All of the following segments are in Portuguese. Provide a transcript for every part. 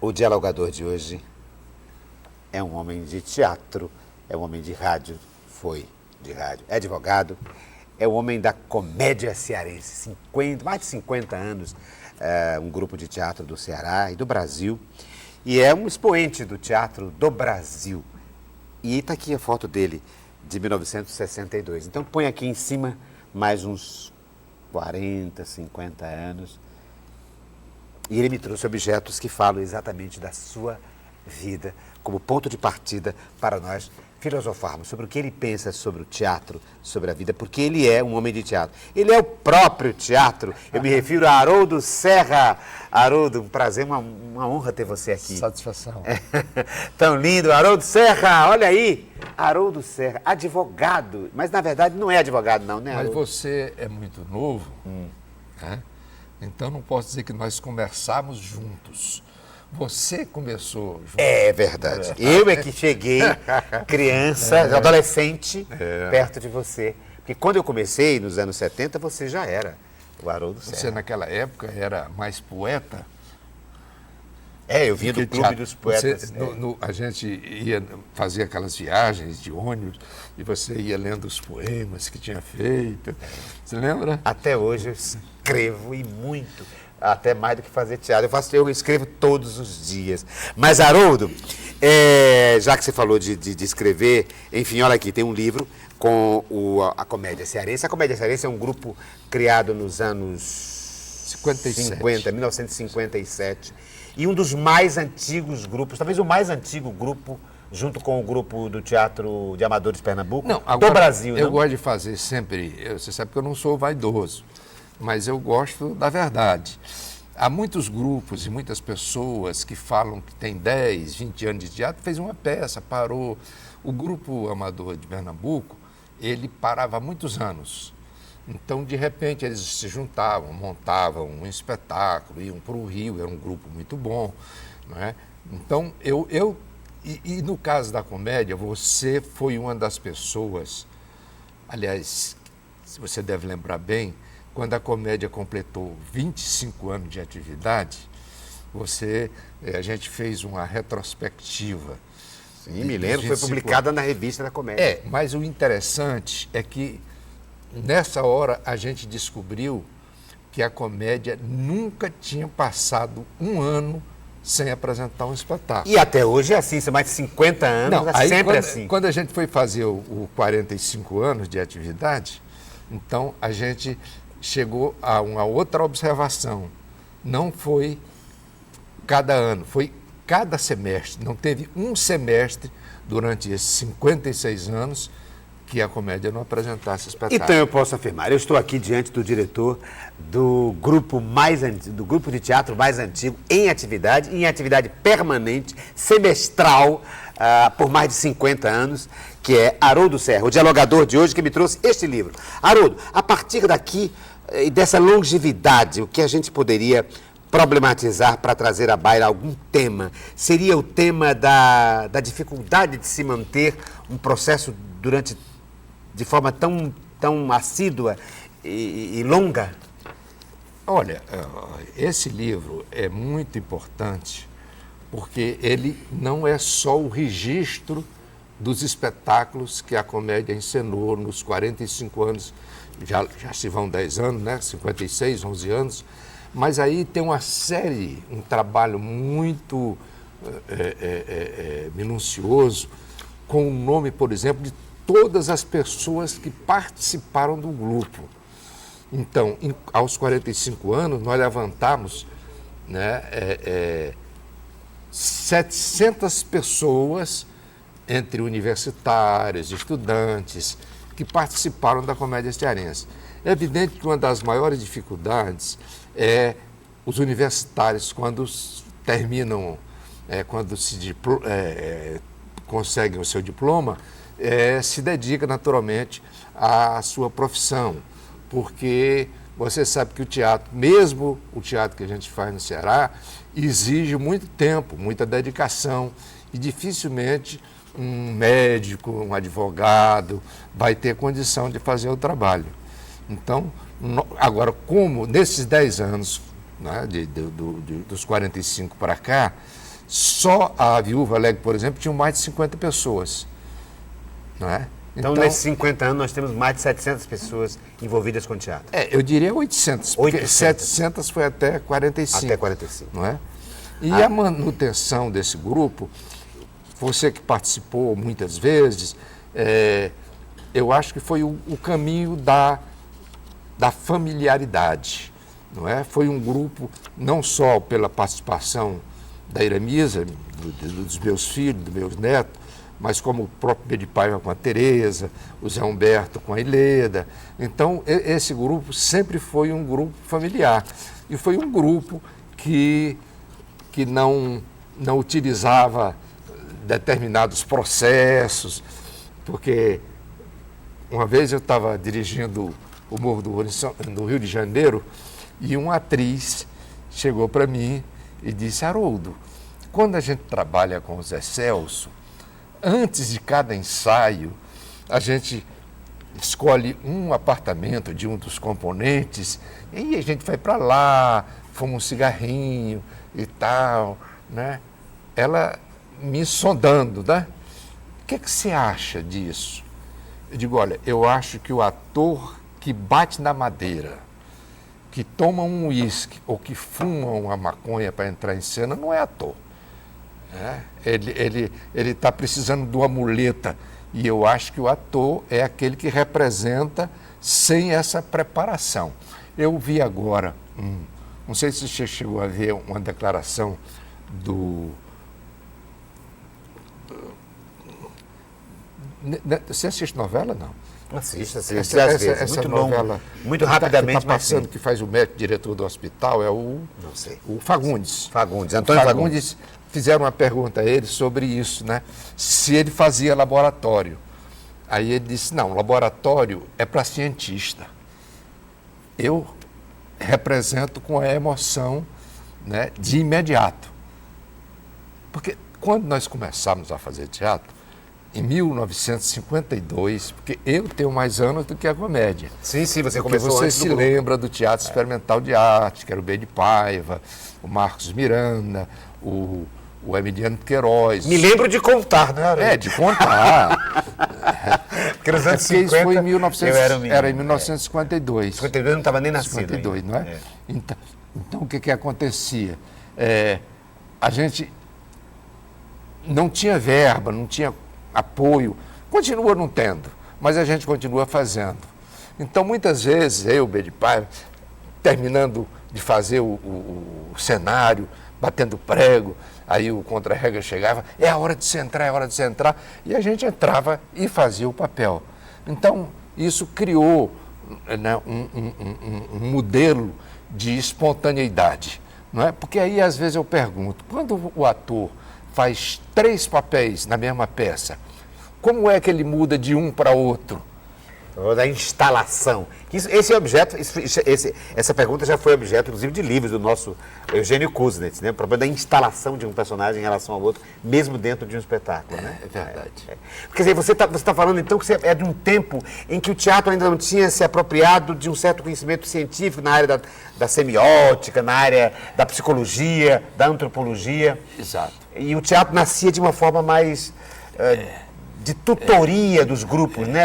O dialogador de hoje é um homem de teatro, é um homem de rádio, foi de rádio, é advogado, é o homem da comédia cearense, mais de 50 anos, um grupo de teatro do Ceará e do Brasil, e é um expoente do teatro do Brasil. E está aqui a foto dele, de 1962. Então põe aqui em cima mais uns 40, 50 anos. E ele me trouxe objetos que falam exatamente da sua vida, como ponto de partida para nós filosofarmos sobre o que ele pensa sobre o teatro, sobre a vida, porque ele é um homem de teatro. Ele é o próprio teatro. Eu me refiro a Haroldo Serra. Haroldo, um prazer, uma honra ter você aqui. Satisfação. Tão lindo, Haroldo Serra, olha aí. Haroldo Serra, advogado, mas na verdade não é advogado não, né, Haroldo? Mas você é muito novo, né? Então não posso dizer que nós começamos juntos. Você começou junto. É verdade. Eu é que cheguei, criança, adolescente, perto de você. Porque quando eu comecei, nos anos 70, você já era o Haroldo Serra. Você naquela época era mais poeta. Eu vinha do Clube dos Poetas. A gente ia fazer aquelas viagens de ônibus e você ia lendo os poemas que tinha feito. Você lembra? Até hoje eu escrevo e muito. Até mais do que fazer teatro. Eu escrevo todos os dias. Mas, Haroldo, já que você falou de escrever, enfim, olha aqui, tem um livro com a Comédia Cearense. A Comédia Cearense é um grupo criado nos anos 1957. E um dos mais antigos grupos, talvez o mais antigo grupo, junto com o grupo do Teatro de Amadores de Pernambuco, do Brasil. Eu gosto de fazer sempre, você sabe que eu não sou vaidoso, mas eu gosto da verdade. Há muitos grupos e muitas pessoas que falam que tem 10, 20 anos de teatro, fez uma peça, parou. O grupo Amador de Pernambuco, ele parava há muitos anos. Então, de repente, eles se juntavam, montavam um espetáculo, iam para o Rio, era um grupo muito bom, não é? Então, e no caso da comédia, você foi uma das pessoas, aliás, você deve lembrar bem, quando a comédia completou 25 anos de atividade, a gente fez uma retrospectiva. Sim, me lembro, foi publicada na revista da comédia. Mas o interessante é que nessa hora a gente descobriu que a comédia nunca tinha passado um ano sem apresentar um espetáculo. E até hoje é assim, são mais de 50 anos, sempre assim. Quando a gente foi fazer o 45 anos de atividade, então a gente chegou a uma outra observação. Não foi cada ano, foi cada semestre. Não teve um semestre durante esses 56 anos que a comédia não apresentasse espetáculo. Então eu posso afirmar, eu estou aqui diante do diretor do grupo de teatro mais antigo em atividade permanente, semestral, por mais de 50 anos, que é Haroldo Serra, o dialogador de hoje que me trouxe este livro. Haroldo, a partir daqui e dessa longevidade, o que a gente poderia problematizar para trazer à baila algum tema? Seria o tema da dificuldade de se manter um processo de forma tão assídua e longa? Olha, esse livro é muito importante porque ele não é só o registro dos espetáculos que a comédia encenou nos 45 anos, já se vão 10 anos, né? 56, 11 anos, mas aí tem uma série, um trabalho muito minucioso, com o nome, por exemplo, de todas as pessoas que participaram do grupo. Então, aos 45 anos, nós levantamos, né, 700 pessoas, entre universitários, estudantes, que participaram da comédia cearense. É evidente que uma das maiores dificuldades é os universitários, quando terminam, conseguem o seu diploma, se dedica naturalmente à sua profissão, porque você sabe que o teatro, mesmo o teatro que a gente faz no Ceará, exige muito tempo, muita dedicação, e dificilmente um médico, um advogado vai ter condição de fazer o trabalho. Então, agora, como nesses 10 anos, né, dos 45 para cá, Só a Viúva Alegre, por exemplo, tinha mais de 50 pessoas. Não é? Então, nesses 50 anos, nós temos mais de 700 pessoas envolvidas com teatro. Eu diria 800, porque 700 foi até 45. Até 45. Não é? E a manutenção desse grupo, você que participou muitas vezes, eu acho que foi o caminho da familiaridade. Não é? Foi um grupo, não só pela participação da Iramisa, dos meus filhos, dos meus netos, mas como o próprio Bedi Paiva com a Tereza, o Zé Humberto com a Ileda. Então, esse grupo sempre foi um grupo familiar. E foi um grupo que não utilizava determinados processos, porque uma vez eu estava dirigindo o Morro do Ouro no Rio de Janeiro e uma atriz chegou para mim e disse: Haroldo, quando a gente trabalha com o Zé Celso, antes de cada ensaio, a gente escolhe um apartamento de um dos componentes e a gente vai para lá, fuma um cigarrinho e tal, né? Ela me sondando, né? O que você acha disso? Eu digo, olha, eu acho que o ator que bate na madeira, que toma um uísque ou que fuma uma maconha para entrar em cena, não é ator. Ele está precisando de uma muleta. E eu acho que o ator é aquele que representa sem essa preparação. Eu vi agora, não sei se você chegou a ver uma declaração do... Você assiste novela, não? Assisto, às Essa vezes. Muito novela, longo, muito rapidamente. Que tá passando, que faz o médico diretor do hospital, é o... Não sei. O Fagundes. Antônio Fagundes. Fizeram uma pergunta a ele sobre isso, né? Se ele fazia laboratório. Aí ele disse, não, laboratório é para cientista. Eu represento com a emoção, né, de imediato. Porque quando nós começamos a fazer teatro, em 1952, porque eu tenho mais anos do que a comédia. Sim, você porque começou você antes se lembra do Teatro Experimental de Arte, que era o Bedi Paiva, o Marcos Miranda, o Emiliano Queiroz. Me lembro de contar, né? De contar. Porque nos anos 50, isso foi em 1900, eu era um menino. era em 1952. 52 eu não estava nem nascido. 52, não é? Então, o que acontecia? A gente não tinha verba, não tinha apoio, continua não tendo, mas a gente continua fazendo. Então, muitas vezes, eu, Bedi Paiva, terminando de fazer o cenário, batendo prego, aí o contra-regra chegava, é a hora de você entrar, é a hora de você entrar, e a gente entrava e fazia o papel. Então, isso criou, né, um modelo de espontaneidade, não é? Porque aí, às vezes, eu pergunto, quando o ator faz 3 papéis na mesma peça, como é que ele muda de um para outro? Da instalação. Essa pergunta já foi objeto, inclusive, de livros do nosso Eugênio Kuznets, né? O problema da instalação de um personagem em relação ao outro, mesmo dentro de um espetáculo, né? É verdade. Quer dizer, você tá falando, então, que você é de um tempo em que o teatro ainda não tinha se apropriado de um certo conhecimento científico na área da semiótica, na área da psicologia, da antropologia. Exato. E o teatro nascia de uma forma mais... de tutoria dos grupos, né?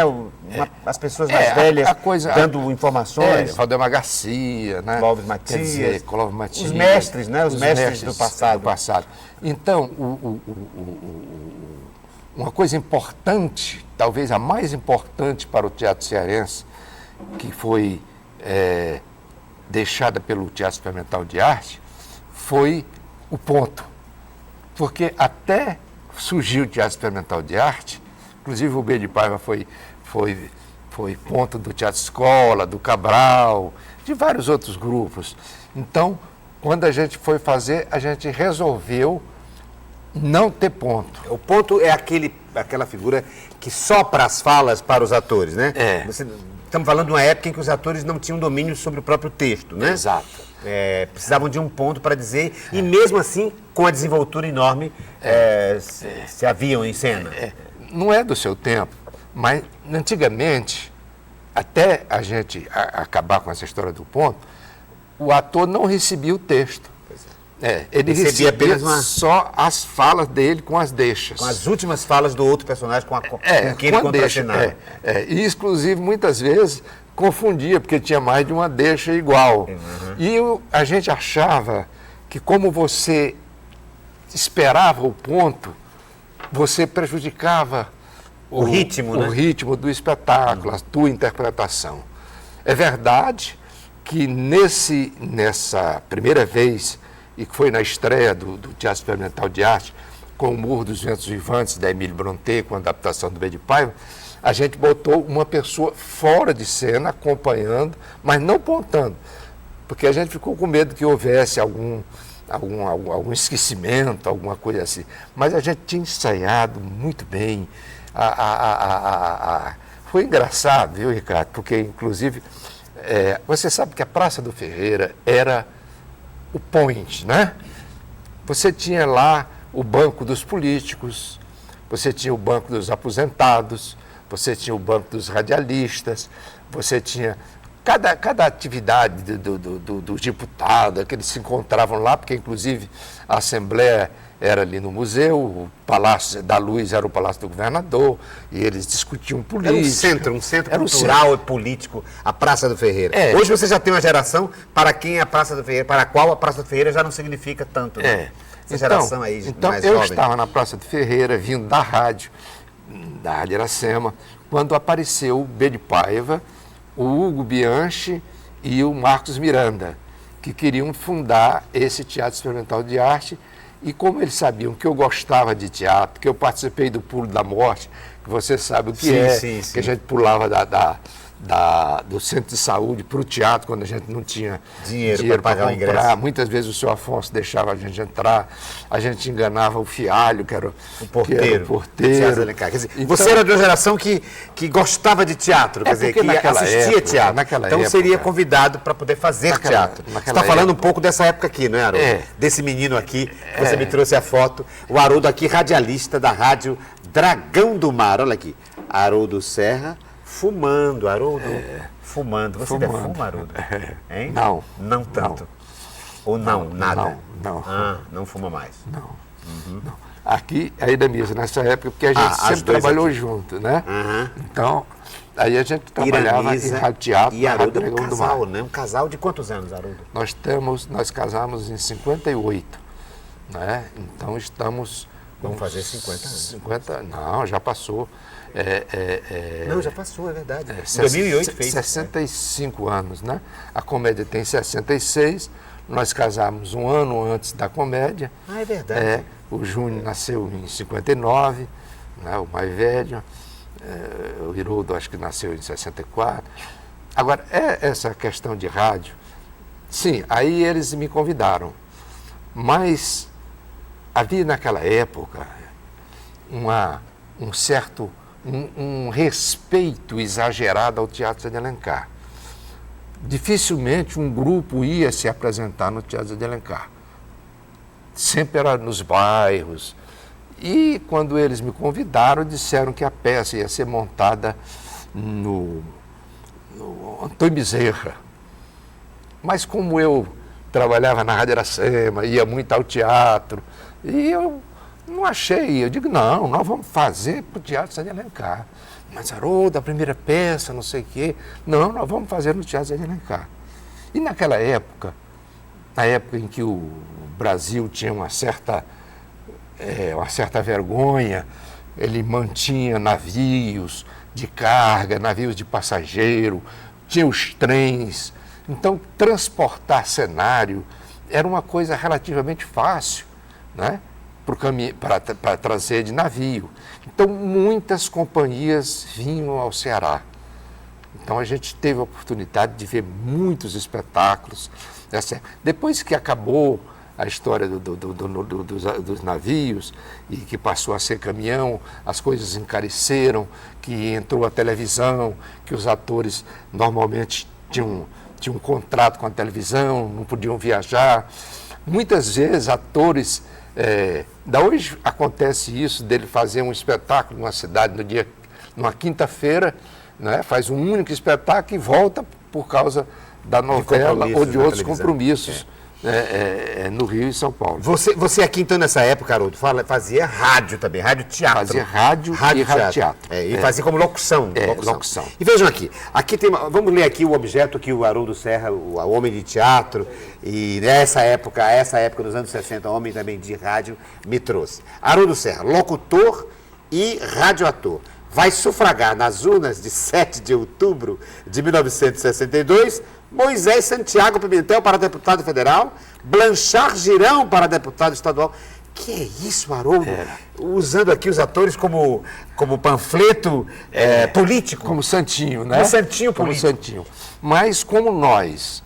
As pessoas mais velhas dando informações. Valdemar Garcia, né? Clóvis Matias. Clóvis Matias. Os mestres, né? Os mestres do passado. Então, uma coisa importante, talvez a mais importante para o teatro cearense, que foi deixada pelo Teatro Experimental de Arte, foi o ponto. Porque até surgiu o Teatro Experimental de Arte, inclusive o Bedi Paiva foi ponto do Teatro Escola, do Cabral, de vários outros grupos. Então, quando a gente foi fazer, a gente resolveu não ter ponto. O ponto é aquela figura que sopra as falas para os atores, né? Estamos falando de uma época em que os atores não tinham domínio sobre o próprio texto, né? Exato. Precisavam de um ponto para dizer, e mesmo assim, com a desenvoltura enorme, se haviam em cena. Não é do seu tempo, mas antigamente, até a gente acabar com essa história do ponto, o ator não recebia o texto. Ele recebia apenas só as falas dele com as deixas. Com as últimas falas do outro personagem, com quem ele contracenava. E, exclusive, muitas vezes, confundia, porque tinha mais de uma deixa igual. E a gente achava que, como você esperava o ponto, você prejudicava o ritmo, né? O ritmo do espetáculo, a tua interpretação. É verdade que nessa primeira vez, e que foi na estreia do Teatro Experimental de Arte, com o Morro dos Ventos Vivantes, da Emílio Brontë, com a adaptação do B de Paiva, a gente botou uma pessoa fora de cena, acompanhando, mas não pontando, porque a gente ficou com medo que houvesse algum esquecimento, alguma coisa assim. Mas a gente tinha ensaiado muito bem. Foi engraçado, viu, Ricardo? Porque, inclusive, você sabe que a Praça do Ferreira era o point, né? Você tinha lá o banco dos políticos, você tinha o banco dos aposentados, você tinha o banco dos radialistas, você tinha cada atividade dos deputados, que eles se encontravam lá, porque, inclusive, a Assembleia era ali no museu, o Palácio da Luz era o Palácio do Governador, e eles discutiam política. Era um centro cultural e político, a Praça do Ferreira. Hoje você já tem uma geração para quem é a Praça do Ferreira, para a qual a Praça do Ferreira já não significa tanto. Né? Essa geração aí então mais eu jovem. estava na Praça do Ferreira, vindo da Rádio Iracema, quando apareceu o B de Paiva, o Hugo Bianchi e o Marcos Miranda, que queriam fundar esse Teatro Experimental de Arte. E como eles sabiam que eu gostava de teatro, que eu participei do Pulo da Morte, que você sabe o que que a gente pulava do centro de saúde para o teatro, quando a gente não tinha dinheiro para pagar o ingresso. Muitas vezes o senhor Afonso deixava a gente entrar, a gente enganava o Fialho, que era o porteiro. Quer dizer, então, você era de uma geração que gostava de teatro, quer dizer, que assistia teatro. Então seria convidado para poder fazer teatro. Você está falando um pouco dessa época aqui, não é, Haroldo? Desse menino aqui, você me trouxe a foto, o Haroldo aqui, radialista da rádio Dragão do Mar, olha aqui, Haroldo Serra, fumando, Haroldo, fumando. Você ainda fuma, Haroldo? Hein? Não. Não tanto? Ou nada? Não. Não fuma mais? Não. Aqui, ainda mesmo, nessa época, porque a gente sempre trabalhou junto, né? Então, aí a gente trabalhava em rádio teatro e Haroldo Dragão é um casal, né? Um casal de quantos anos, Haroldo? Nós casamos em 58, né? Então estamos... Vamos fazer 50 anos. 50, não, já passou. Não, já passou, é verdade. Em 2008 fez. 65 anos, né? A comédia tem 66, nós casamos um ano antes da comédia. Ah, é verdade. O Júnior nasceu em 59, né, o mais velho. O Haroldo acho que nasceu em 64. Agora, essa questão de rádio, sim, aí eles me convidaram, mas havia naquela época um respeito exagerado ao Teatro de Alencar. Dificilmente um grupo ia se apresentar no Teatro de Alencar. Sempre era nos bairros. E quando eles me convidaram, disseram que a peça ia ser montada no Antônio Bezerra. Mas como eu trabalhava na Rádio Iracema, ia muito ao teatro, e eu não achei. Eu digo, não, nós vamos fazer para o Teatro de Alencar. Mas, Haroldo, a primeira peça, não sei o quê. Não, nós vamos fazer no Teatro de Alencar. E naquela época, na época em que o Brasil tinha uma certa vergonha, ele mantinha navios de carga, navios de passageiro, tinha os trens. Então, transportar cenário era uma coisa relativamente fácil, né? Para trazer de navio. Então, muitas companhias vinham ao Ceará. Então, a gente teve a oportunidade de ver muitos espetáculos. Depois que acabou a história dos navios e que passou a ser caminhão, as coisas encareceram, que entrou a televisão, que os atores normalmente tinham um contrato com a televisão, não podiam viajar. Muitas vezes, atores... hoje acontece isso, dele fazer um espetáculo numa cidade numa quinta-feira, né, faz um único espetáculo e volta por causa da novela ou de outros compromissos no Rio e São Paulo. Você aqui, então, nessa época, Haroldo, fazia rádio também, rádio teatro. Fazia rádio e rádio teatro. E fazia como locução. Locução. E vejam aqui tem vamos ler aqui o objeto que o Haroldo Serra, o homem de teatro, e essa época dos anos 60, homem também de rádio, me trouxe. Haroldo Serra, locutor e radioator. Vai sufragar nas urnas de 7 de outubro de 1962, Moisés Santiago Pimentel para deputado federal, Blanchard Girão para deputado estadual. Que é isso, Haroldo? Usando aqui os atores como panfleto político. Como santinho, né? Como santinho político. Como santinho. Mas como nós...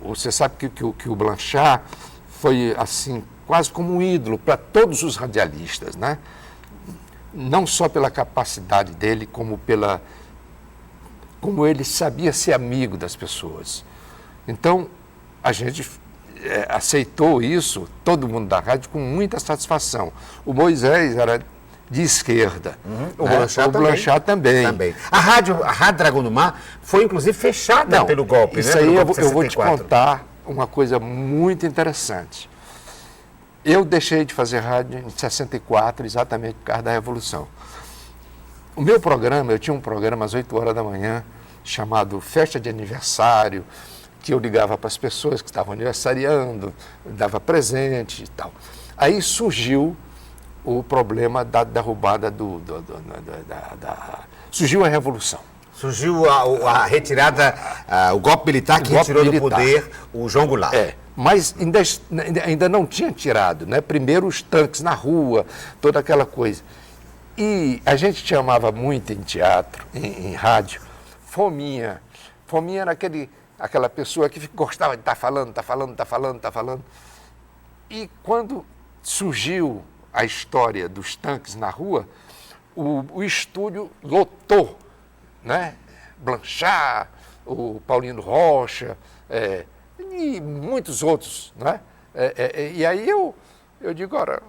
você sabe que o Blanchard foi, assim, quase como um ídolo para todos os radialistas, né? Não só pela capacidade dele, como ele sabia ser amigo das pessoas. Então, a gente aceitou isso, todo mundo da rádio, com muita satisfação. O Moisés era de esquerda. O né? Blanchard também. A Rádio Dragão do Mar foi, inclusive, fechada pelo golpe. Isso, né? Aí golpe eu vou te contar uma coisa muito interessante. Eu deixei de fazer rádio em 64, exatamente por causa da Revolução. O meu programa, eu tinha um programa às 8 horas da manhã, chamado Festa de Aniversário, que eu ligava para as pessoas que estavam aniversariando, dava presente e tal. Aí surgiu o problema da derrubada surgiu a Revolução. Surgiu a retirada, o golpe militar que retirou do poder o João Goulart. Mas ainda não tinha tirado, né? Primeiro os tanques na rua, toda aquela coisa. E a gente chamava muito em teatro, em rádio, fominha. Fominha era aquela pessoa que gostava de estar falando. E quando surgiu a história dos tanques na rua, o estúdio lotou, né? Blanchard, o Paulino Rocha, e muitos outros, né? E aí eu digo, ora,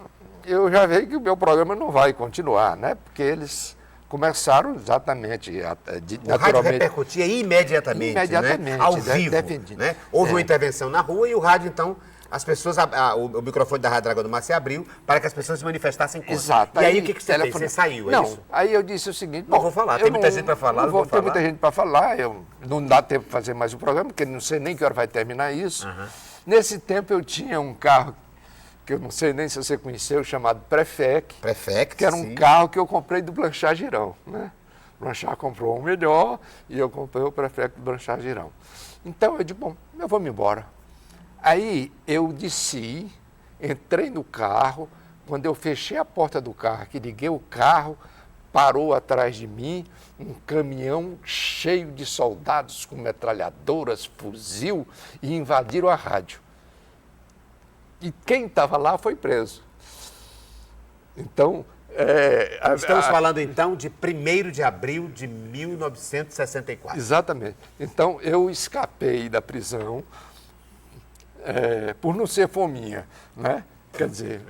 eu já vejo que o meu programa não vai continuar, né? Porque eles começaram exatamente, naturalmente... O rádio repercutia imediatamente, né? Ao vivo, né? Houve uma intervenção na rua e o rádio, então, as pessoas, o microfone da Rádio Dragão do Mar se abriu para que as pessoas se manifestassem contra. Exato. E aí o que você fez? Você saiu, não, isso? Aí eu disse o seguinte... Não vou falar, tem muita gente para falar, não vou falar. Tem muita gente para falar, não dá tempo de fazer mais o programa, porque não sei nem que hora vai terminar isso. Nesse tempo eu tinha um carro, que eu não sei nem se você conheceu, chamado Prefect, que era um carro que eu comprei do Blanchard Girão, né? O Blanchard comprou um melhor e eu comprei o Prefect do Blanchard Girão. Então eu disse, bom, eu vou me embora. Aí eu desci, entrei no carro, quando eu fechei a porta do carro, que liguei o carro, parou atrás de mim um caminhão cheio de soldados com metralhadoras, fuzil, e invadiram a rádio. E quem estava lá foi preso. Então... Estamos falando, então, de 1º de abril de 1964. Exatamente. Então, eu escapei da prisão por não ser fominha, né? Quer dizer...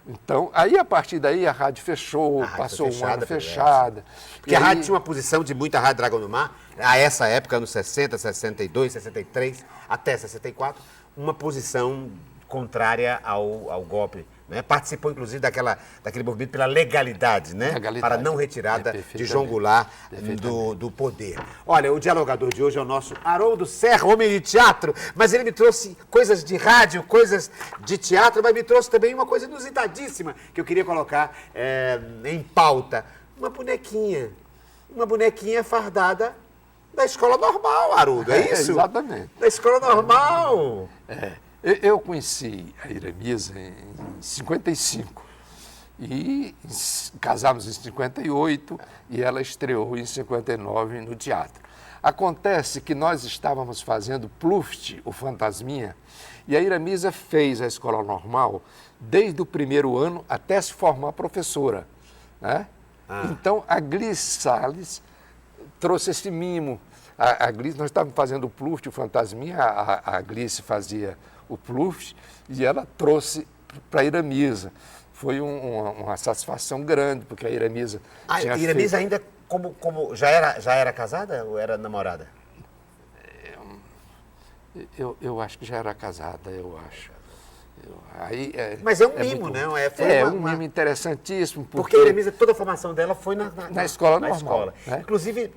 Então, aí a partir daí a rádio fechou, passou um ano fechada. Porque a rádio tinha uma posição de muita Rádio Dragão do Mar, a essa época, anos 60, 62, 63, até 64, uma posição contrária ao golpe. Né? Participou, inclusive, daquele movimento pela legalidade, né? Para não retirada de João Goulart do poder. Olha, o dialogador de hoje é o nosso Haroldo Serra, homem de teatro, mas ele me trouxe coisas de rádio, coisas de teatro, mas me trouxe também uma coisa inusitadíssima que eu queria colocar em pauta. Uma bonequinha fardada da escola normal, Haroldo, é isso? Exatamente. Da escola normal. Eu conheci a Iramisa em 55 e casamos em 58 e ela estreou em 59 no teatro. Acontece que nós estávamos fazendo Pluft, o Fantasminha, e a Iramisa fez a escola normal desde o 1º ano até se formar professora, né? Então a Glice Salles trouxe esse mimo. A Glice, nós estávamos fazendo o Pluft, o Fantasminha, a Glice fazia o Pluft, e ela trouxe para a Iramisa. Foi uma satisfação grande, porque a Iramisa tinha Iramisa ainda já era casada ou era namorada? Eu acho que já era casada, eu acho. Aí, Mas é um mimo, muito, né? Foi um mimo interessantíssimo. Porque a Eremísia, toda a formação dela foi na escola normal. Escola. Né? Inclusive,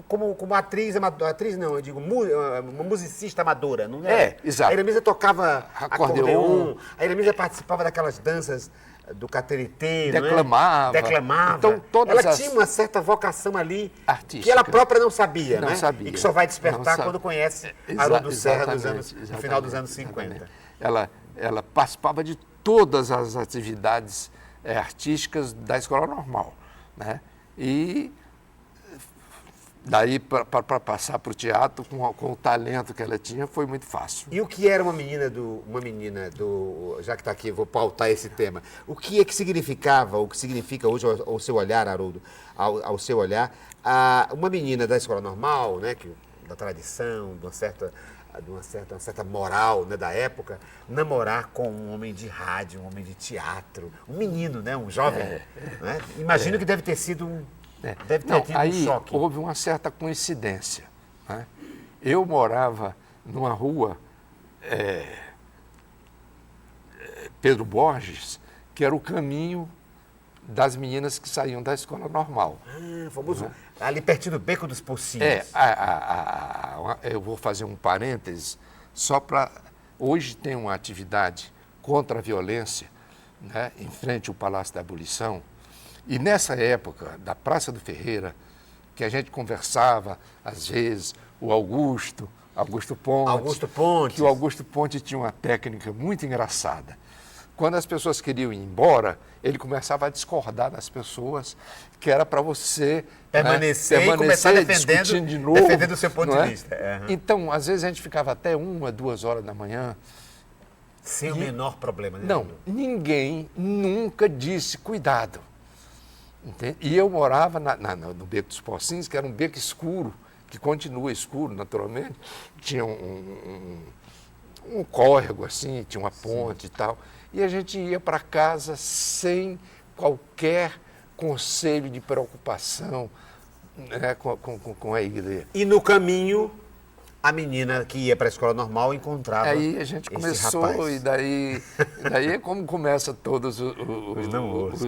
como atriz, atriz não, eu digo, uma musicista amadora, não é? Exato. A Eremísia tocava acordeon. A Eremísia participava daquelas danças do cateretê, declamava. Não é? Declamava. Então, ela tinha uma certa vocação ali artística. que ela própria não sabia, não né? sabia. E que só vai despertar quando conhece Haroldo Serra no final dos anos 50. Ela participava de todas as atividades artísticas da escola normal, né? E daí para passar para o teatro com o talento que ela tinha foi muito fácil. E o que era uma menina já que está aqui, vou pautar esse tema, o que é que significava, o que significa hoje ao seu olhar, Haroldo, ao seu olhar, uma menina da escola normal, né, da tradição, de uma certa moral, né, da época, namorar com um homem de rádio, um homem de teatro, um menino, né, um jovem. Né? Imagino que deve ter sido um choque. Houve uma certa coincidência. Né? Eu morava numa rua, Pedro Borges, que era o caminho das meninas que saíam da escola normal. Famoso, ali pertinho do Beco dos Pocinhos. Eu vou fazer um parênteses, só para... Hoje tem uma atividade contra a violência, né, em frente ao Palácio da Abolição, e nessa época, da Praça do Ferreira, que a gente conversava, às vezes, o Augusto Ponte, que o Augusto Ponte tinha uma técnica muito engraçada. Quando as pessoas queriam ir embora, ele começava a discordar das pessoas, que era para você permanecer e começar defendendo o seu ponto de vista. Então, às vezes a gente ficava até 1, 2 horas da manhã. Sem o menor problema. Né? Não, ninguém nunca disse cuidado. Entende? E eu morava no Beco dos Pocinhos, que era um beco escuro, que continua escuro, naturalmente. Tinha um córrego assim, tinha uma ponte e tal. E a gente ia para casa sem qualquer conselho de preocupação, né, com a igreja. E no caminho, a menina que ia para a escola normal encontrava aí a gente começou, e daí é como começa todos os namoros,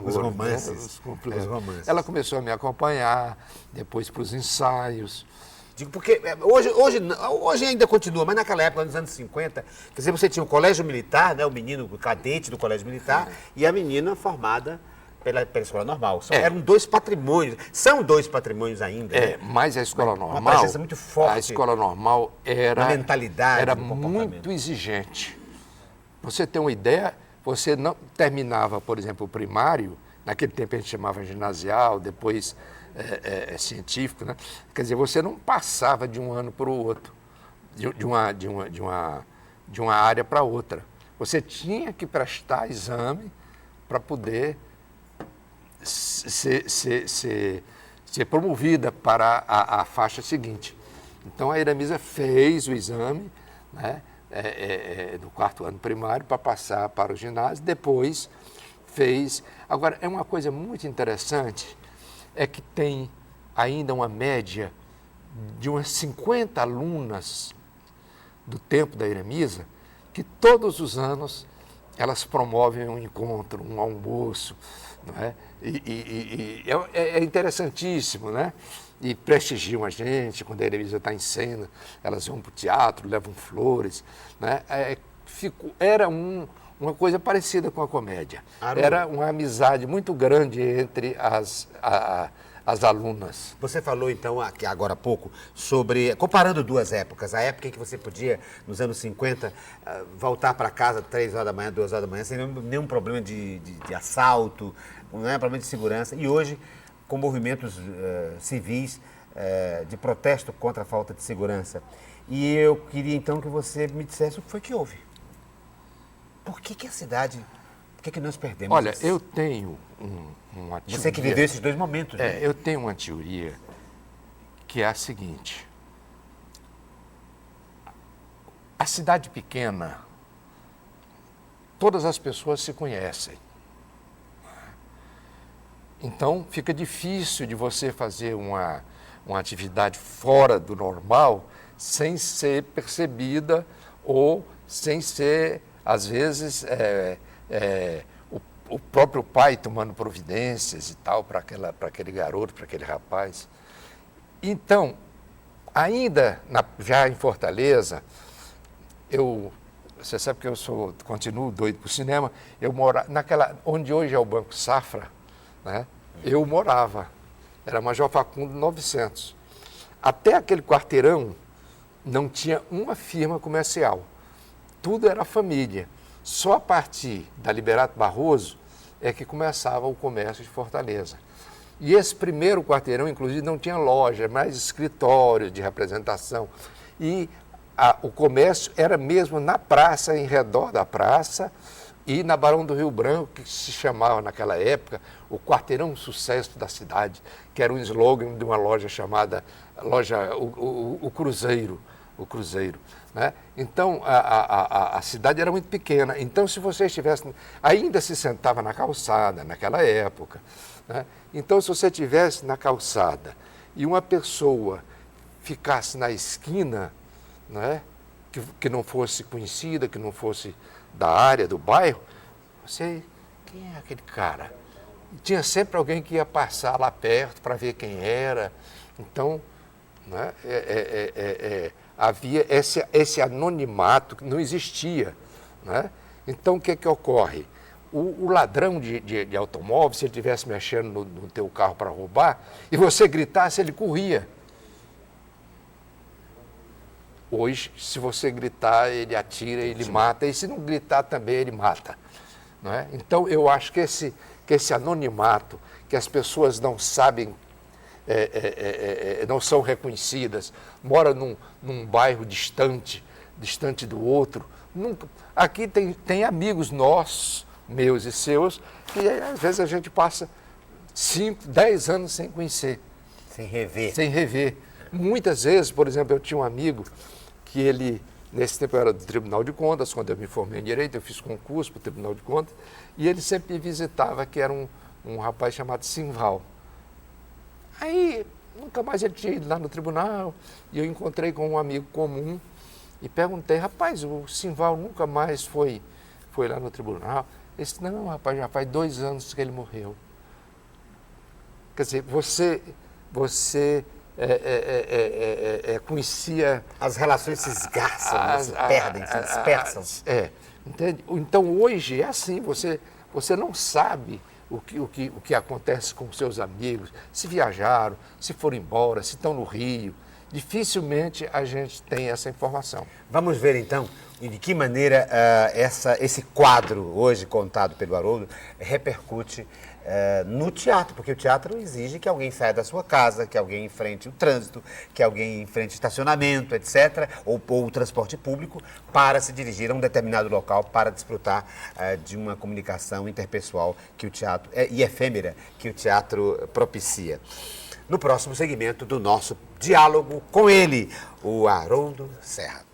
os romances. Né, os romances. Ela começou a me acompanhar, depois para os ensaios. Digo, porque hoje ainda continua, mas naquela época, nos anos 50, quer dizer, você tinha o colégio militar, né, o menino o cadete do colégio militar, e a menina formada pela escola normal. Eram 2 patrimônios, são 2 patrimônios ainda. Né? Mas a escola normal, uma presença muito forte. A escola normal era muito exigente. Você tem uma ideia, você não terminava, por exemplo, o primário, naquele tempo a gente chamava ginasial, depois científico, né? Quer dizer, você não passava de um ano para o outro, de uma área para outra. Você tinha que prestar exame para poder ser promovida para a faixa seguinte. Então a Iramisa fez o exame, né, do 4º ano primário para passar para o ginásio, depois fez. Agora, é uma coisa muito interessante, é que tem ainda uma média de umas 50 alunas do tempo da Iramisa, que todos os anos elas promovem um encontro, um almoço, não é? E é interessantíssimo, né? E prestigiam a gente, quando a Iramisa está em cena, elas vão para o teatro, levam flores, né? Era uma coisa parecida com a comédia. Era uma amizade muito grande entre as alunas. Você falou, então, aqui, agora há pouco, sobre, comparando 2 épocas, a época em que você podia, nos anos 50, voltar para casa 3 horas da manhã, 2 horas da manhã, sem nenhum problema de assalto, não é problema de segurança, e hoje, com movimentos civis de protesto contra a falta de segurança. E eu queria, então, que você me dissesse o que foi que houve. Por que a cidade... Por que nós perdemos? Olha, eu tenho uma teoria... Você que viveu esses 2 momentos. Né? Eu tenho uma teoria que é a seguinte. A cidade pequena, todas as pessoas se conhecem. Então, fica difícil de você fazer uma atividade fora do normal, sem ser percebida ou sem ser, às vezes, o próprio pai tomando providências e tal para aquele garoto, para aquele rapaz. Então, ainda já em Fortaleza, você sabe que eu continuo doido por cinema, eu morava onde hoje é o Banco Safra, né? Eu morava, era Major Facundo 900. Até aquele quarteirão não tinha uma firma comercial, tudo era família. Só a partir da Liberato Barroso é que começava o comércio de Fortaleza. E esse primeiro quarteirão, inclusive, não tinha loja, mas escritório de representação. E o comércio era mesmo na praça, em redor da praça, e na Barão do Rio Branco, que se chamava naquela época o quarteirão sucesso da cidade, que era um slogan de uma loja chamada o Cruzeiro. O Cruzeiro, né? Então, a cidade era muito pequena. Então, se você estivesse... Ainda se sentava na calçada, naquela época, né? Então, se você estivesse na calçada e uma pessoa ficasse na esquina, né, que não fosse conhecida, que não fosse da área, do bairro, quem é aquele cara? E tinha sempre alguém que ia passar lá perto para ver quem era. Então, né, havia esse anonimato que não existia, né? Então, o que ocorre? O ladrão de automóvel, se ele estivesse mexendo no teu carro para roubar, e você gritasse, ele corria. Hoje, se você gritar, ele atira, ele mata, e se não gritar também, ele mata. Não é? Então, eu acho que esse anonimato, que as pessoas não sabem, não são reconhecidas, moram num bairro distante do outro. Aqui tem amigos nossos, meus e seus, que às vezes a gente passa 5, 10 anos sem conhecer. Sem rever. Muitas vezes, por exemplo, eu tinha um amigo que ele, nesse tempo eu era do Tribunal de Contas, quando eu me formei em Direito, eu fiz concurso para o Tribunal de Contas, e ele sempre me visitava, que era um rapaz chamado Simval. Aí, nunca mais ele tinha ido lá no tribunal, e eu encontrei com um amigo comum e perguntei, rapaz, o Simval nunca mais foi lá no tribunal? Ele disse, não, rapaz, já faz 2 anos que ele morreu. Quer dizer, você conhecia... As relações se esgarçam, se perdem, se dispersam. Entende? Então, hoje é assim, você não sabe o que acontece com seus amigos, se viajaram, se foram embora, se estão no Rio. Dificilmente a gente tem essa informação. Vamos ver, então, de que maneira esse quadro, hoje contado pelo Haroldo, repercute no teatro, porque o teatro exige que alguém saia da sua casa, que alguém enfrente o trânsito, que alguém enfrente estacionamento, etc., ou o transporte público, para se dirigir a um determinado local, para desfrutar de uma comunicação interpessoal que o teatro, e efêmera, que o teatro propicia. No próximo segmento do nosso diálogo com ele, o Haroldo Serra.